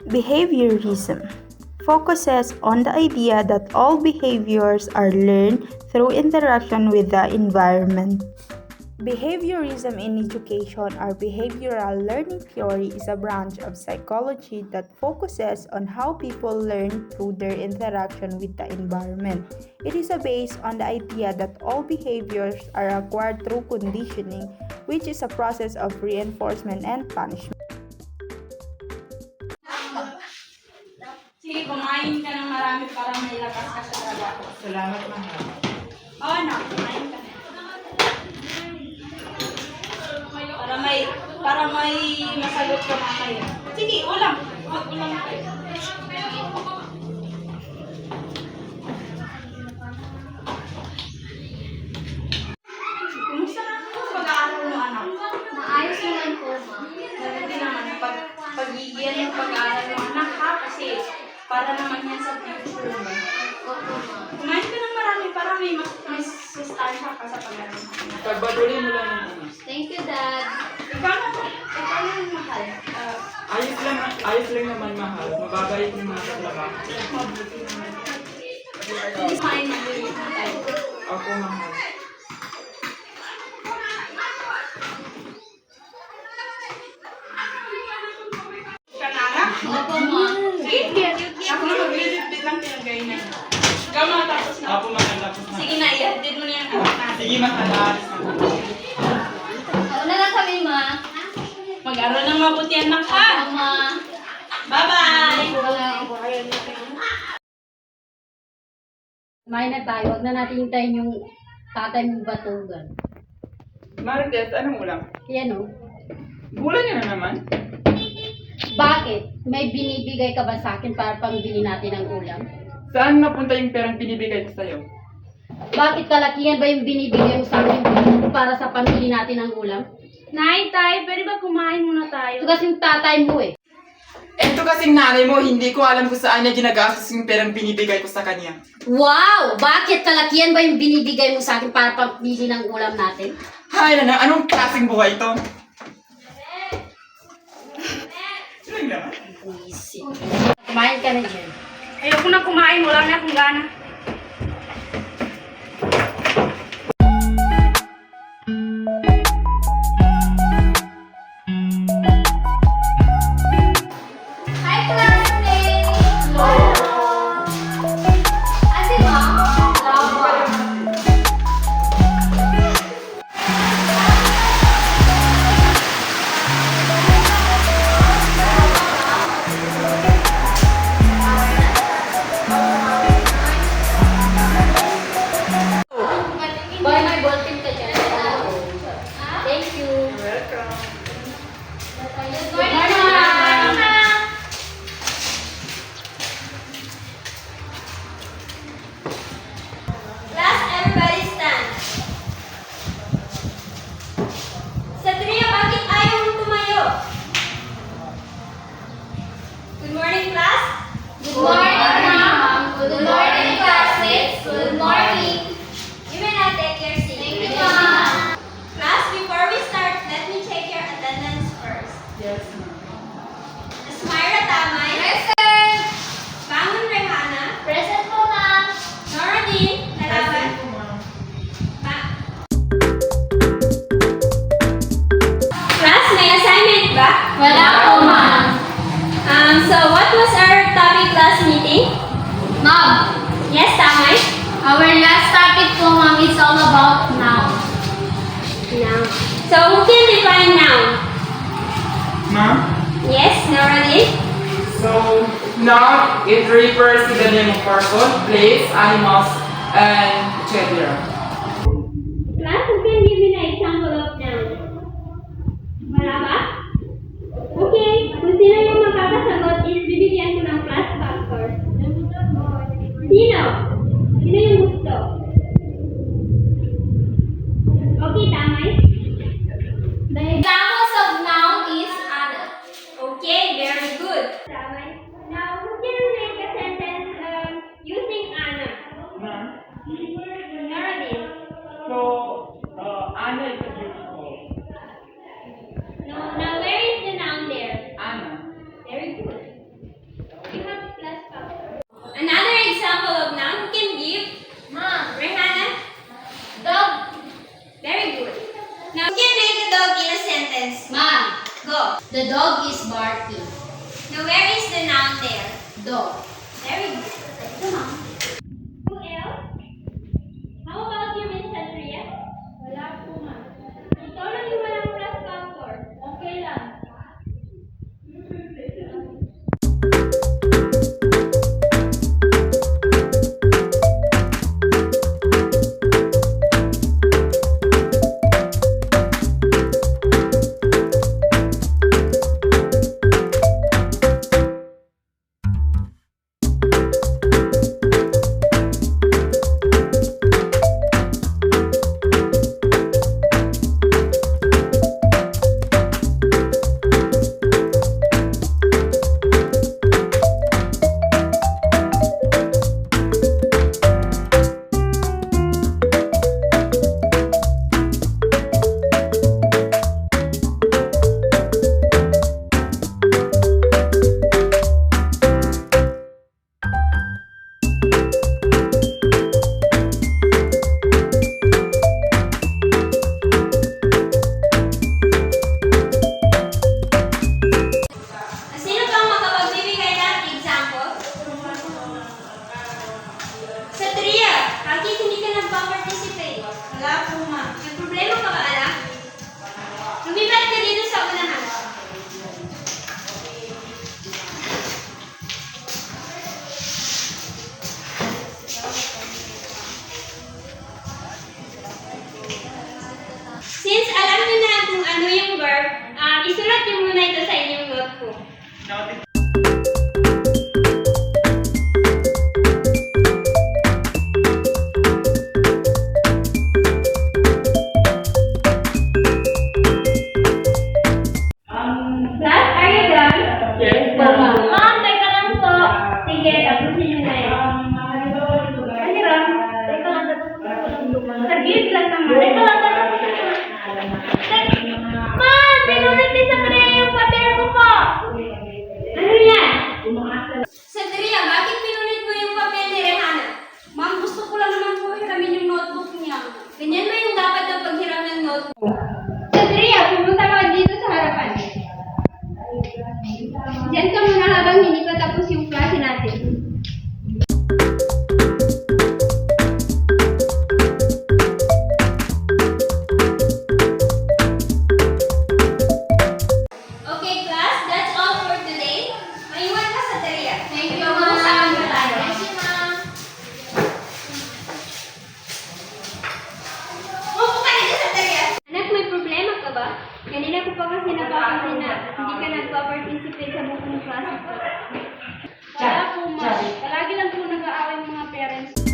Behaviorism focuses on the idea that all behaviors are learned through interaction with the environment. Behaviorism in education or behavioral learning theory is a branch of psychology that focuses on how people learn through their interaction with the environment. It is based on the idea that all behaviors are acquired through conditioning, which is a process of reinforcement and punishment. Sige, kumain ka ng marami para may lakas ka sa trabaho. Salamat, mahal. Oo, anak, kumain ka. Para may masagot ka mamaya. Sige, ulam. Mag-ulam kayo. Kumusta na ang pag-aaral mo, anak? Maayos naman po, ma. Mabuti naman pag-iiyan yung pag-aaral mo, anak, ha? Kasi para naman yan sa future mo. Opo, ma. Kumain ka ng marami para may sustansya ka sa pag-aaral mo. Pagpatuloy mo lang yung ano. Thank you, Dad. Ikaw naman mahal. Ayos lang naman, mahal. Mababait yung mga trabaho. Mabuti naman. Kumain na din tayo. Ako, mahal. Kanara? Opo, ma. Sige, ako na mag-litbit lang tinagay na yun. Ikaw makatapos na. Ako, mahal. Tapos na. Sige na, i-update mo na yung anak natin. Sige, mahal. Aalis na. Ako na lang kami, ma. Mag-aral ng mabuti anak ha. Opo, ma. Bye-bye! Kumain na tayo. Huwag na natin hintayin yung tatay mong batugan. Marites, anong ulam? Yan o. Gulay niya na naman. Bakit? May binibigay ka ba sa akin para pangbili natin ng ulam? Saan napunta yung perang binibigay ko sa'yo? Bakit kalakihan ba yung binibigay mo sa akin para sa pambili natin ng ulam? Nay, tay, pwede ba kumain muna tayo? Ito kasing tatay mo eh. Ito kasing nanay mo, hindi ko alam kung saan niya ginagastos yung perang binibigay ko sa kanya. Wow! Bakit kalakihan ba yung binibigay mo sa akin para pambili ng ulam natin? Hay na, anong klaseng buhay ito? Sino yung laman? Kumain ka na dyan. Ayoko na kumain, wala na akong gana. Hi, classmates! Ate, ma? Boy, may ballpen ka dyan. Thank you. Welcome. Good morning, ma'am. Class, everybody stand. Sa trio, bakit ayaw mo tumayo? Good morning, class. Good morning, ma'am. Good morning, classmates. Good morning. You may now take your seat. Thank you, ma'am. Class, before we start, let me check your attendance first. Yes, ma'am. Asmira Tamay. Present. Bangon Rehana. Present po, ma'am. Noradine. Nalaban. Present po, ma'am. Class, may assignment ba? Wala po, ma'am. So what was our topic class meeting? Ma'am, Yes, Tamay? our last topic po, ma'am, is all about now. Noun. So who can define noun? Ma'am? Yes, Noradine? So, noun, it refers to the name of person, place, animals, and etc. Class, who can give me the example of noun? Wala ba? Okay, kung sino yung makakasagot is bibigyan ko ng plus factor. Sino? Sino yung gusto? Okay, Tamay? The examples of noun is other. Okay, very good. Tamay. Now, who can make a sentence using Anna? Ma'am? Noradine. So, Anna is beautiful. No, now where is the noun there? Door. Very good. Thank you, ma'am. Who else? How about you, Miss Andrea? Wala po, ma'am. Ikaw lang yung walang class factor. Okay lang. Sino pang makapagbibigay ng example? Sa Tria, bakit hindi ka nagpa-participate? Wala po, ma'am. May problema ka ba, anak? Lumipat ka dito sa unahan. Since alam niyo na kung ano yung verb, isulat niyo muna ito sa inyong notebook. Class, are you done? Yes, Ma'am, teka lang po. Sige, tapusin niyo na yun. Ay, Ram, teka lang, tapusin ko lang. Saglit lang naman. Teka lang, tapusin ko lang. Ma'am, pinunod ni Sandria yung papel ko po. Ano yan? Sandria, bakit pinunod mo yung papel ni Rehana? Ma'am, gusto ko lang naman po hiramin yung notebook niya. Ganyan ba yung dapat na paghiram ng notebook? Sandria, pumunta ka dito sa harapan. Diyan ka muna habang hindi pa tapos yung klase natin. Okay, class, that's all for today. Maiwan ka sa Tria. Thank you, ma'am. Thank you, ma'am. Upo ka dito sa Tria. Anak, may problema ka ba? Kanina ko pa kasi napapansin na hindi ka nagpa-participate sa buong klase ko. Wala po, ma'am. Palagi lang po nag-aaway mga parents.